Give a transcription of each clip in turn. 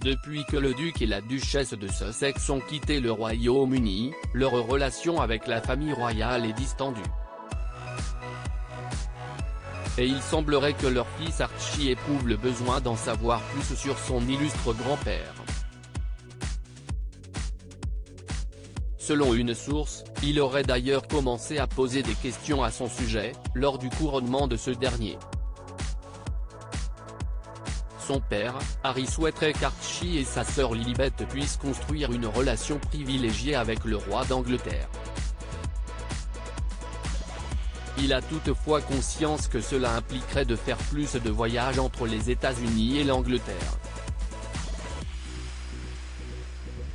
Depuis que le duc et la duchesse de Sussex ont quitté le Royaume-Uni, leur relation avec la famille royale est distendue. Et il semblerait que leur fils Archie éprouve le besoin d'en savoir plus sur son illustre grand-père. Selon une source, il aurait d'ailleurs commencé à poser des questions à son sujet, lors du couronnement de ce dernier. Son père, Harry souhaiterait qu'Archie et sa sœur Lilibet puissent construire une relation privilégiée avec le roi d'Angleterre. Il a toutefois conscience que cela impliquerait de faire plus de voyages entre les États-Unis et l'Angleterre.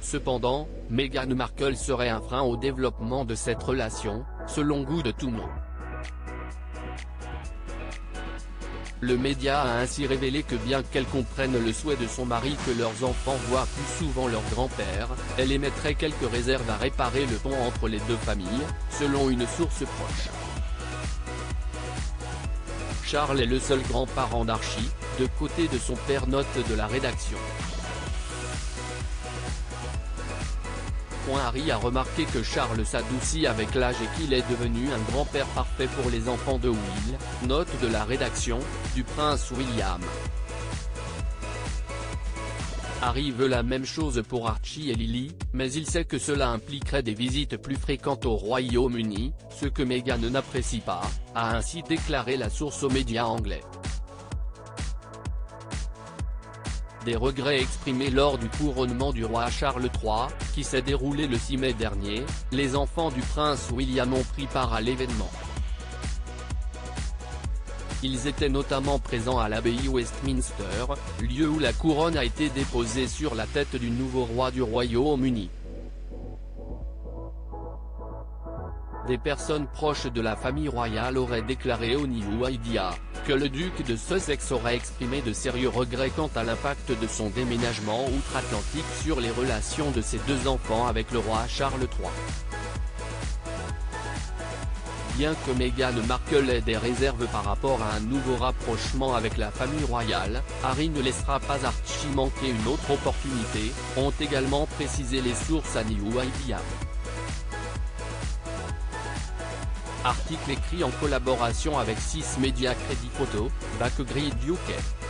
Cependant, Meghan Markle serait un frein au développement de cette relation, selon goût de tout le monde. Le média a ainsi révélé que bien qu'elle comprenne le souhait de son mari que leurs enfants voient plus souvent leur grand-père, elle émettrait quelques réserves à réparer le pont entre les deux familles, selon une source proche. Charles est le seul grand-parent d'Archie, de côté de son père, note de la rédaction. Harry a remarqué que Charles s'adoucit avec l'âge et qu'il est devenu un grand-père parfait pour les enfants de Will, note de la rédaction, du prince William. Harry veut la même chose pour Archie et Lily, mais il sait que cela impliquerait des visites plus fréquentes au Royaume-Uni, ce que Meghan n'apprécie pas, a ainsi déclaré la source aux médias anglais. Des regrets exprimés lors du couronnement du roi Charles III, qui s'est déroulé le 6 mai dernier, les enfants du prince William ont pris part à l'événement. Ils étaient notamment présents à l'abbaye Westminster, lieu où la couronne a été déposée sur la tête du nouveau roi du Royaume-Uni. Des personnes proches de la famille royale auraient déclaré au New Idea, que le duc de Sussex aurait exprimé de sérieux regrets quant à l'impact de son déménagement outre-Atlantique sur les relations de ses deux enfants avec le roi Charles III. Bien que Meghan Markle ait des réserves par rapport à un nouveau rapprochement avec la famille royale, Harry ne laissera pas Archie manquer une autre opportunité, ont également précisé les sources à New Idea. Article écrit en collaboration avec 6 médias Crédit Photo, Backgrid UK.